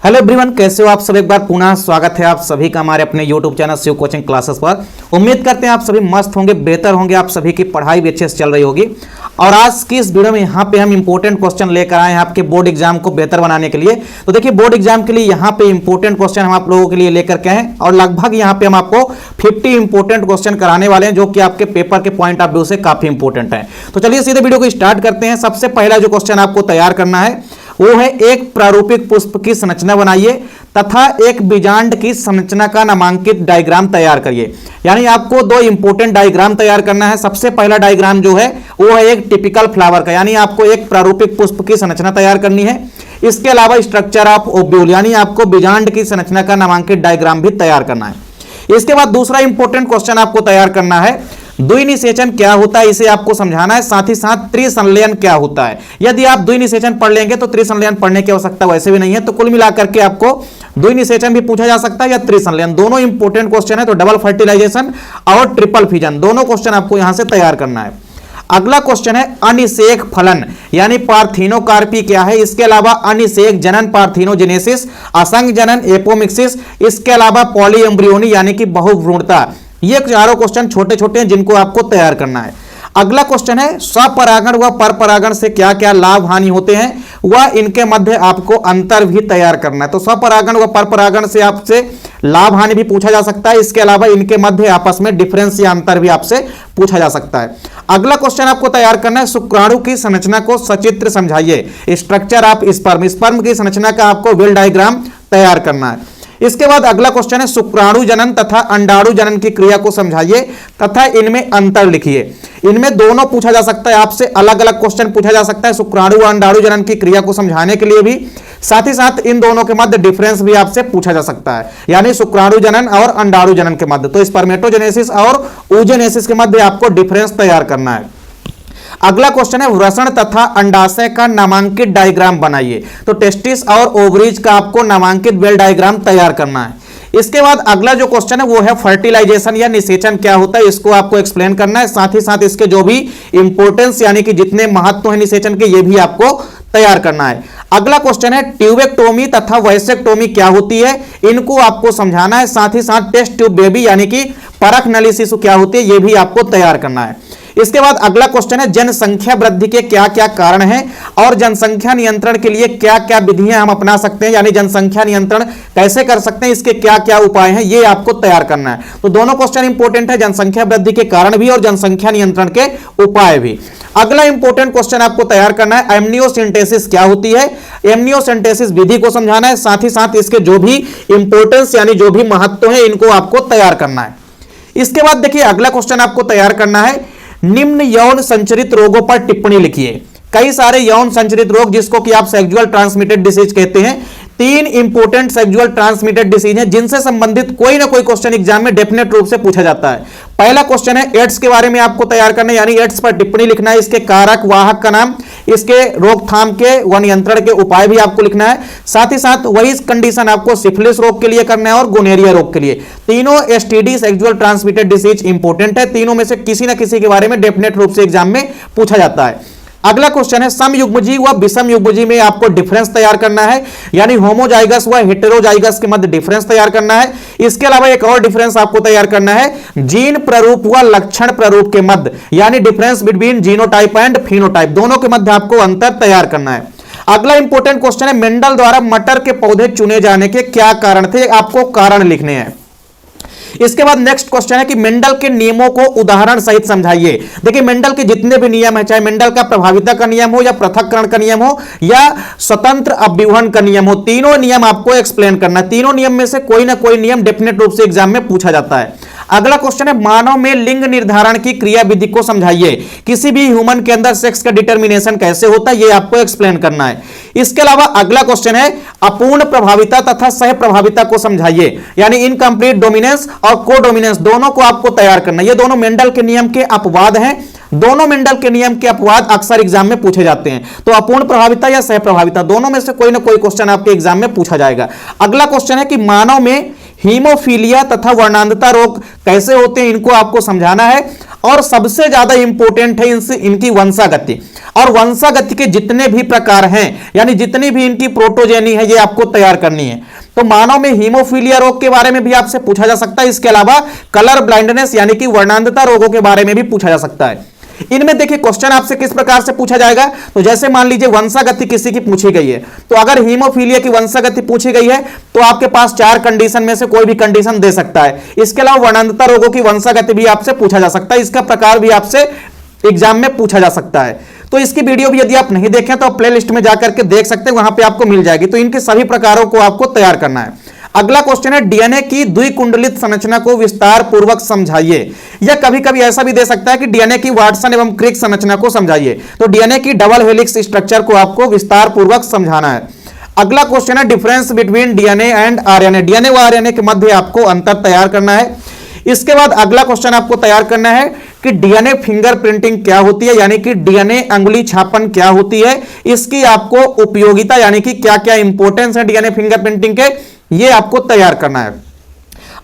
Hello everyone, कैसे हो आप सब। एक बार पुनः स्वागत है आप सभी का हमारे अपने YouTube channel Shiv coaching classes पर। उम्मीद करते हैं आप सभी मस्त होंगे, बेहतर होंगे, आप सभी की पढ़ाई भी अच्छे से चल रही होगी। और आज की इस वीडियो में यहाँ पे हम इंपॉर्टेंट क्वेश्चन लेकर आए हैं आपके बोर्ड एग्जाम को बेहतर बनाने के लिए। तो देखिए, बोर्ड एग्जाम के लिए यहाँ पे इंपॉर्टेंट क्वेश्चन हम आप लोगों के लिए लेकर के हैं और लगभग यहाँ पे हम आपको 50 इंपॉर्टेंट क्वेश्चन कराने वाले हैं जो कि आपके पेपर के पॉइंट ऑफ व्यू से काफी इंपॉर्टेंट है। तो चलिए सीधे वीडियो को स्टार्ट करते हैं। सबसे पहला जो क्वेश्चन आपको तैयार करना है वो है एक प्रारूपिक पुष्प की संरचना बनाइए तथा एक बीजांड की संरचना का नामांकित डायग्राम तैयार करिए। यानी आपको दो इंपॉर्टेंट डायग्राम तैयार करना है। सबसे पहला डायग्राम जो है वो है एक टिपिकल फ्लावर का, यानी आपको एक प्रारूपिक पुष्प की संरचना तैयार करनी है। इसके अलावा स्ट्रक्चर ऑफ ओव्यूल यानी आपको बीजांड की संरचना का नामांकित डायग्राम भी तैयार करना है। इसके बाद दूसरा इंपॉर्टेंट क्वेश्चन आपको तैयार करना है द्विनिषेचन क्या होता है, इसे आपको समझाना है। साथ ही साथ त्रिसंलयन क्या होता है। यदि आप द्विनिषेचन पढ़ लेंगे तो त्रिसंलयन पढ़ने की आवश्यकता वैसे भी नहीं है। तो कुल मिलाकर के आपको द्विनिषेचन भी पूछा जा सकता है या त्रिसंलयन, दोनों इंपॉर्टेंट क्वेश्चन है। तो डबल फर्टिलाइजेशन और ट्रिपल फिजन दोनों क्वेश्चन आपको यहां से तैयार करना है। अगला क्वेश्चन है अनिषेक फलन यानी पार्थिनोकार्पी क्या है। इसके अलावा अनिषेक जनन पार्थिनोजेनेसिस, असंग जनन एपोमिक्सिस, इसके अलावा पॉलीएम्ब्रियोनी यानी कि बहुभ्रूणता। ये चारों क्वेश्चन छोटे छोटे हैं जिनको आपको तैयार करना है। अगला क्वेश्चन है स्वपरागण व परपरागण से क्या क्या लाभ हानि होते हैं वह इनके मध्य आपको अंतर भी तैयार करना है। तो स्वपरागण व परपरागण से आपसे लाभ हानि भी पूछा जा सकता है। इसके अलावा इनके मध्य आपस में डिफरेंस या अंतर भी आपसे पूछा जा सकता है। अगला क्वेश्चन आपको तैयार करना है शुक्राणु की संरचना को सचित्र समझाइए। स्ट्रक्चर ऑफ स्पर्म, स्पर्म की संरचना का आपको वेल डायग्राम तैयार करना है। इसके बाद अगला क्वेश्चन है शुक्राणु जनन तथा अंडाणु जनन की क्रिया को समझाइए तथा इनमें अंतर लिखिए। इनमें दोनों पूछा जा सकता है, आपसे अलग अलग क्वेश्चन पूछा जा सकता है शुक्राणु व अंडाणु जनन की क्रिया को समझाने के लिए भी। साथ ही साथ इन दोनों के मध्य डिफरेंस भी आपसे पूछा जा सकता है, यानी शुक्राणु जनन और अंडाणु जनन के मध्य। तो स्पर्मेटोजेनेसिस और oogenesis के मध्य आपको डिफरेंस तैयार करना है। अगला क्वेश्चन है वृषण तथा अंडाशय का नामांकित डायग्राम बनाइए। तो टेस्टिस और ओवरीज का आपको नामांकित वेल डायग्राम तैयार करना है। इसके बाद अगला जो क्वेश्चन है वो है फर्टिलाइजेशन या निषेचन क्या होता है, इसको आपको एक्सप्लेन करना है। साथ ही साथ इसके जो भी इंपॉर्टेंस यानी कि जितने महत्व है निषेचन के ये भी आपको तैयार करना है। अगला क्वेश्चन है ट्यूबेक्टोमी तथा वैसेक्टोमी क्या होती है, इनको आपको समझाना है। साथ ही साथ टेस्ट ट्यूब बेबी यानी कि परख नली शिशु क्या होती है ये भी आपको तैयार करना है। इसके बाद अगला क्वेश्चन है जनसंख्या वृद्धि के क्या क्या कारण हैं और जनसंख्या नियंत्रण के लिए क्या क्या विधियां हम अपना सकते हैं, यानी जनसंख्या नियंत्रण कैसे कर सकते हैं, इसके क्या क्या उपाय हैं, ये आपको तैयार करना है। तो दोनों क्वेश्चन इंपॉर्टेंट है, जनसंख्या वृद्धि के कारण भी और जनसंख्या नियंत्रण के उपाय भी। अगला इंपॉर्टेंट क्वेश्चन आपको तैयार करना है एमनियोसिंथेसिस क्या होती है, एमनियोसिंथेसिस विधि को समझाना है। साथ ही साथ इसके जो भी इंपॉर्टेंस यानी जो भी महत्व है इनको आपको तैयार करना है। इसके बाद देखिए अगला क्वेश्चन आपको तैयार करना है निम्न यौन संचरित रोगों पर टिप्पणी लिखिए। कई सारे यौन संचरित रोग जिसको कि आप सेक्सुअल ट्रांसमिटेड डिसीज कहते हैं, तीन इंपॉर्टेंट सेक्सुअल ट्रांसमिटेड डिसीज हैं जिनसे संबंधित कोई ना कोई क्वेश्चन एग्जाम में डेफिनेट रूप से पूछा जाता है। पहला क्वेश्चन है एड्स के बारे में आपको तैयार करना है, यानी एड्स पर टिप्पणी लिखना है, इसके कारक वाहक का नाम, इसके रोकथाम के व नियंत्रण के उपाय भी आपको लिखना है। साथ ही साथ वही कंडीशन आपको सिफिलिस रोग के लिए करना है और गोनेरिया रोग के लिए। तीनों STD sexual transmitted disease important है, तीनों में से किसी ना किसी के बारे में डेफिनेट रूप से एग्जाम में पूछा जाता है। अगला क्वेश्चन है समयुग्मजीवी व विषमयुग्मजीवी में आपको डिफरेंस तैयार करना है, यानी होमोजाइगस व हेटेरोजाइगस के मध्य डिफरेंस तैयार करना है। इसके अलावा एक और डिफरेंस आपको तैयार करना है जीन प्ररूप व लक्षण प्ररूप के मध्य, यानी difference between genotype and phenotype, दोनों के मध्य आपको अंतर तैयार करना है। अगला इंपॉर्टेंट क्वेश्चन है मेंडल द्वारा मटर के पौधे चुने जाने के क्या कारण थे, आपको कारण लिखने हैं। इसके बाद नेक्स्ट क्वेश्चन है कि मेंडल के नियमों को उदाहरण सहित समझाइए। देखिए मेंडल के जितने भी नियम है, चाहे मेंडल का प्रभाविता का नियम हो या पृथक्करण का नियम हो या स्वतंत्र अभिवहन का नियम हो, तीनों नियम आपको एक्सप्लेन करना है। तीनों नियम में से कोई ना कोई नियम डेफिनेट रूप से एग्जाम में पूछा जाता है। अगला क्वेश्चन है मानव में लिंग निर्धारण की क्रिया विधि को समझाइए। किसी भी ह्यूमन के अंदर सेक्स का डिटर्मिनेशन कैसे होता है ये आपको एक्सप्लेन करना है। इसके अलावा अगला क्वेश्चन है अपूर्ण प्रभाविता तथा सह प्रभाविता को समझाइए, यानी इनकम्प्लीट डोमिनेंस और कोडोमिनेंस दोनों को आपको तैयार करना है। ये दोनों मेंडल के नियम के अपवाद हैं, दोनों मेंडल के नियम के अपवाद अक्सर एग्जाम में पूछे जाते हैं। तो अपूर्ण प्रभाविता या सह प्रभाविता दोनों में से कोई ना कोई क्वेश्चन आपके एग्जाम में पूछा जाएगा। अगला क्वेश्चन है कि मानव में हीमोफीलिया तथा वर्णांधता रोग कैसे होते हैं, इनको आपको समझाना है। और सबसे ज्यादा इंपॉर्टेंट है इनकी वंशागति। और वंशागति के जितने भी प्रकार हैं, यानी जितनी भी इनकी प्रोटोजेनी है, ये आपको तैयार करनी है। तो मानव में हीमोफीलिया रोग के बारे में भी आपसे पूछा जा सकता है। इसके अलावा कलर ब्लाइंडनेस यानी कि वर्णांधता रोगों के बारे में भी पूछा जा सकता है। इनमें देखिए क्वेश्चन आपसे किस प्रकार से पूछा जाएगा। तो जैसे मान लीजिए वंशागति किसी की पूछी गई है, तो अगर हीमोफीलिया की वंशागति पूछी गई है तो आपके पास 4 कंडीशन में से कोई भी कंडीशन दे सकता है। इसके अलावा वर्णांधता रोगों की वंशागति भी आपसे पूछा जा सकता है, इसका प्रकार भी आपसे एग्जाम में पूछा जा सकता है। तो इसकी वीडियो भी यदि आप नहीं देखें तो प्ले लिस्ट में जाकर के देख सकते हैं, वहां पे आपको मिल जाएगी। तो इनके सभी प्रकारों को आपको तैयार करना है। अगला क्वेश्चन है डीएनए की द्विकुंडलित संरचना को विस्तार पूर्वक समझाइए। या कभी कभी ऐसा भी दे सकता है कि डीएनए की वाटसन एवं क्रिक संरचना को समझाइए। तो डीएनए की डबल हेलिक्स स्ट्रक्चर को आपको विस्तार पूर्वक समझाना है। अगला क्वेश्चन है difference between DNA and RNA. DNA व आरएनए के मध्य आपको अंतर तैयार करना है। इसके बाद अगला क्वेश्चन आपको तैयार करना है कि डीएनए फिंगरप्रिंटिंग क्या होती है, यानी कि डीएनए अंगुली छापन क्या होती है, इसकी आपको उपयोगिता यानी कि क्या क्या इंपॉर्टेंस है डीएनए फिंगरप्रिंटिंग के, ये आपको तैयार करना है।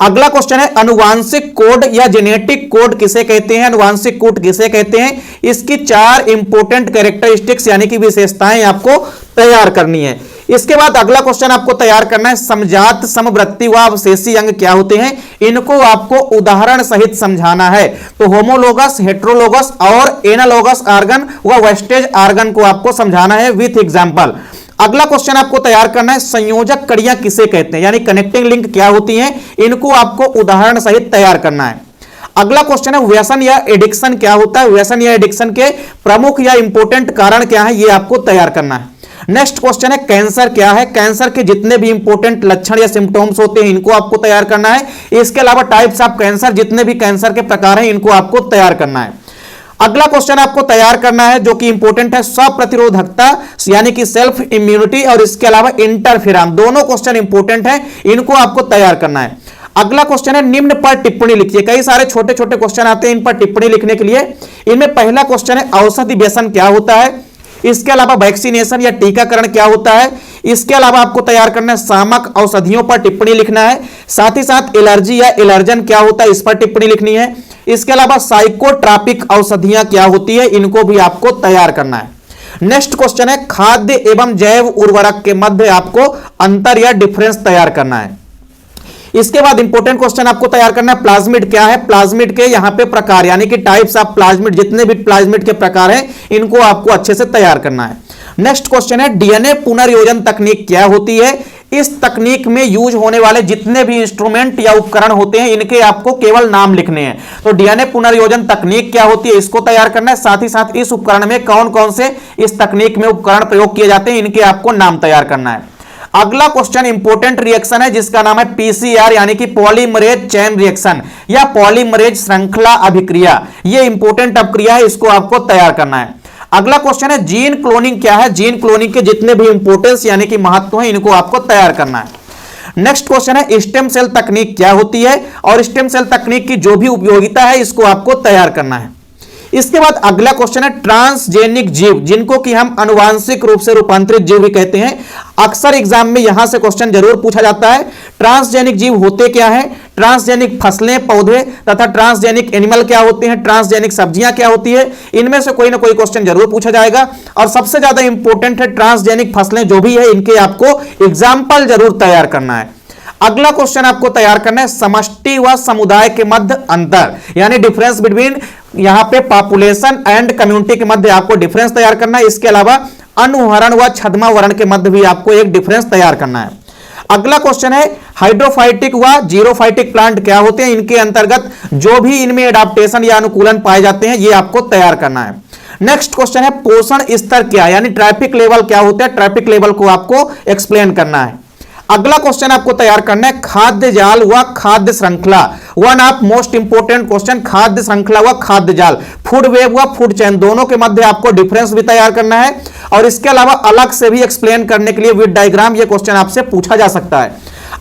अगला क्वेश्चन है अनुवांशिक कोड या जेनेटिक कोड किसे कहते हैं, अनुवांशिक कोड किसे कहते हैं, इसकी 4 इंपॉर्टेंट कैरेक्टरिस्टिक्स यानी कि विशेषताएं आपको तैयार करनी है। इसके बाद अगला क्वेश्चन आपको तैयार करना है समजात, समवर्ती व अवशेषी अंग क्या होते हैं, इनको आपको उदाहरण सहित समझाना है। तो होमोलोगस, हेट्रोलोगस और एनालोगस आर्गन व वेस्टेज आर्गन को आपको समझाना है विथ एग्जांपल। अगला क्वेश्चन आपको तैयार करना है संयोजक कड़ियां किसे कहते हैं, यानी कनेक्टिंग लिंक क्या होती हैं, इनको आपको उदाहरण सहित तैयार करना है। अगला क्वेश्चन है व्यसन या एडिक्शन क्या होता है, व्यसन या एडिक्शन के प्रमुख या इंपॉर्टेंट कारण क्या है, ये आपको तैयार करना है। नेक्स्ट क्वेश्चन है कैंसर क्या है, कैंसर के जितने भी इंपॉर्टेंट लक्षण या सिम्टम्स होते हैं इनको आपको तैयार करना है। इसके अलावा टाइप्स ऑफ कैंसर, जितने भी कैंसर के प्रकार हैं इनको आपको तैयार करना है। अगला क्वेश्चन आपको तैयार करना है जो कि इंपॉर्टेंट है स्वप्रतिरोधकता यानी कि सेल्फ इम्यूनिटी, और इसके अलावा इंटरफेरॉन, दोनों क्वेश्चन इंपॉर्टेंट है, इनको आपको तैयार करना है। अगला क्वेश्चन है निम्न पर टिप्पणी लिखिए। कई सारे छोटे छोटे क्वेश्चन आते हैं इन पर टिप्पणी लिखने के लिए। इनमें पहला क्वेश्चन है औषधि व्यसन क्या होता है, इसके अलावा वैक्सीनेशन या टीकाकरण क्या होता है, इसके अलावा आपको तैयार करना है सामक औषधियों पर टिप्पणी लिखना है, साथ ही साथ एलर्जी या एलर्जन क्या होता है इस पर टिप्पणी लिखनी है। इसके अलावा साइकोट्रॉपिक औषधियां क्या होती है, इनको भी आपको तैयार करना है। नेक्स्ट क्वेश्चन है खाद्य एवं जैव उर्वरक के मध्य आपको अंतर या डिफरेंस तैयार करना है। इसके बाद इंपॉर्टेंट क्वेश्चन आपको तैयार करना है प्लाज्मिड क्या है, प्लाज्मिड के यहां पे प्रकार यानी कि टाइप्स ऑफ प्लाज्मिड, जितने भी प्लाज्मिड के प्रकार हैं इनको आपको अच्छे से तैयार करना है। नेक्स्ट क्वेश्चन है डीएनए पुनर्योजन तकनीक क्या होती है, इस तकनीक में यूज होने वाले जितने भी इंस्ट्रूमेंट या उपकरण होते हैं इनके आपको केवल नाम लिखने हैं। तो डीएनए पुनर्योजन तकनीक क्या होती है इसको तैयार करना है, साथ ही साथ इस उपकरण में कौन कौन से इस तकनीक में उपकरण प्रयोग किए जाते हैं इनके आपको नाम तैयार करना है। अगला क्वेश्चन इंपॉर्टेंट रिएक्शन है जिसका नाम है पीसीआर यानी कि पॉलीमरेज चेन रिएक्शन या पॉलीमरेज श्रृंखला अभिक्रिया, ये इंपॉर्टेंट अभिक्रिया है, इसको आपको तैयार करना है। अगला क्वेश्चन है जीन क्लोनिंग क्या है, जीन क्लोनिंग के जितने भी इंपॉर्टेंस यानी कि महत्व है इनको आपको तैयार करना है। नेक्स्ट क्वेश्चन है स्टेम सेल तकनीक क्या होती है और स्टेम सेल तकनीक की जो भी उपयोगिता है इसको आपको तैयार करना है। इसके बाद अगला क्वेश्चन है ट्रांसजेनिक जीव, जिनको कि हम अनुवांशिक रूप से रूपांतरित जीव भी कहते हैं। अक्सर एग्जाम में यहां से क्वेश्चन जरूर पूछा जाता है ट्रांसजेनिक जीव होते क्या है, ट्रांसजेनिक फसलें पौधे तथा ट्रांसजेनिक एनिमल क्या होते हैं, ट्रांसजेनिक सब्जियां क्या होती है, इनमें से कोई ना कोई क्वेश्चन जरूर पूछा जाएगा। और सबसे ज्यादा इंपॉर्टेंट है ट्रांसजेनिक फसलें जो भी है इनके आपको एग्जाम्पल जरूर तैयार करना है। अगला क्वेश्चन आपको तैयार करना है समष्टि व समुदाय के मध्य अंतर यानी डिफरेंस बिटवीन, यहां पे पॉपुलेशन एंड कम्युनिटी के मध्य आपको डिफरेंस तैयार करना है। इसके अलावा अनुहरण व छद्मा वर्ण के मध्य भी आपको एक डिफरेंस तैयार करना है। अगला क्वेश्चन है हाइड्रोफाइटिक व जीरोफाइटिक प्लांट क्या होते हैं, इनके अंतर्गत जो भी इनमें एडाप्टेशन या अनुकूलन पाए जाते हैं ये आपको तैयार करना है। नेक्स्ट क्वेश्चन है पोषण स्तर क्या यानी ट्रैफिक लेवल क्या होता है, ट्रैफिक लेवल को आपको एक्सप्लेन करना है। अगला क्वेश्चन आपको तैयार करना है खाद्य जाल व खाद्य श्रृंखला, one of most important question, खाद्य श्रृंखला व खाद्य जाल, फूड वेब व फूड चेन, दोनों के मध्य आपको डिफरेंस भी तैयार करना है। और इसके अलावा अलग से भी एक्सप्लेन करने के लिए विद डायग्राम ये क्वेश्चन आपसे पूछा जा सकता है।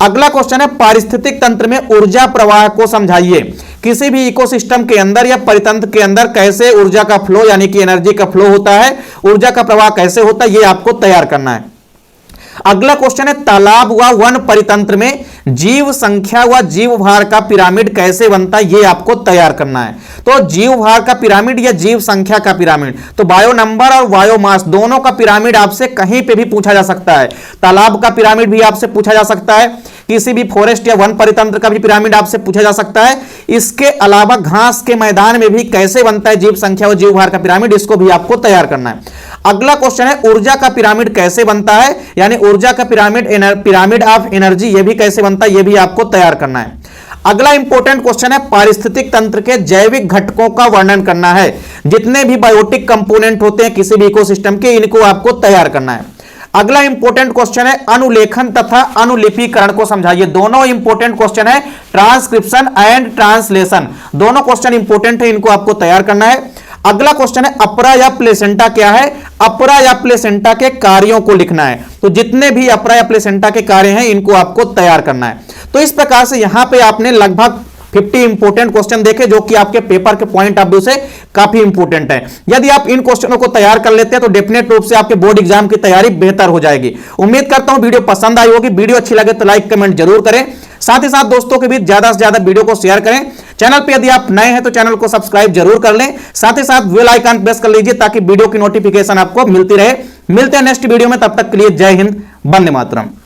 अगला क्वेश्चन है पारिस्थितिक तंत्र में ऊर्जा प्रवाह को समझाइए, किसी भी इकोसिस्टम के अंदर या परितंत्र के अंदर कैसे ऊर्जा का फ्लो यानी कि एनर्जी का फ्लो होता है, ऊर्जा का प्रवाह कैसे होता है, ये आपको तैयार करना है। अगला क्वेश्चन है तालाब व वन परितंत्र में जीव संख्या व जीव भार का पिरामिड कैसे बनता है ये आपको तैयार करना है। तो जीव भार का पिरामिड या जीव संख्या का पिरामिड, तो बायो नंबर और बायो मास दोनों का पिरामिड आपसे कहीं पे भी पूछा जा सकता है। तालाब का पिरामिड भी आपसे पूछा जा सकता है, किसी भी फॉरेस्ट या वन परितंत्र का भी पिरामिड आपसे पूछा जा सकता है। इसके अलावा घास के मैदान में भी कैसे बनता है जीव संख्या और जीव भार का पिरामिड, इसको भी आपको तैयार करना है। अगला क्वेश्चन है ऊर्जा का पिरामिड कैसे बनता है, यानी ऊर्जा का पिरामिड ऑफ एनर्जी ये भी कैसे बनता है, ये भी आपको तैयार करना है। अगला इंपॉर्टेंट क्वेश्चन है पारिस्थितिक तंत्र के जैविक घटकों का वर्णन करना है। जितने भी बायोटिक कंपोनेंट होते हैं किसी भी इकोसिस्टम के, इनको आपको तैयार करना है। अगला इंपॉर्टेंट क्वेश्चन है अनुलेखन तथा अनुलिपिकरण को समझाइए। दोनों इंपॉर्टेंट क्वेश्चन है, ट्रांसक्रिप्शन एंड ट्रांसलेशन, दोनों क्वेश्चन इंपॉर्टेंट है, इनको आपको तैयार करना है। अगला क्वेश्चन है अपरा या प्लेसेंटा क्या है, अपरा या प्लेसेंटा के कार्यों को लिखना है। तो जितने भी अपरा या प्लेसेंटा के कार्य हैं इनको आपको तैयार करना है। तो इस प्रकार से यहां पे आपने लगभग 50 इंपोर्टेंट क्वेश्चन देखे जो कि आपके पेपर के पॉइंट ऑफ व्यू से काफी इंपोर्टेंट है। यदि आप इन क्वेश्चनों को तैयार कर लेते हैं तो डेफिनेट रूप से आपके बोर्ड एग्जाम की तैयारी बेहतर हो जाएगी। उम्मीद करता हूं वीडियो पसंद आई होगी। वीडियो अच्छी लगे तो लाइक कमेंट जरूर करें, साथ ही साथ दोस्तों के बीच ज्यादा से ज्यादा वीडियो को शेयर करें। चैनल पे यदि आप नए हैं तो चैनल को सब्सक्राइब जरूर कर लें, साथ ही साथ बेल आइकन प्रेस कर लीजिए ताकि वीडियो की नोटिफिकेशन आपको मिलती रहे। मिलते हैं नेक्स्ट वीडियो में, तब तक के लिए जय हिंद, वंदे मातरम।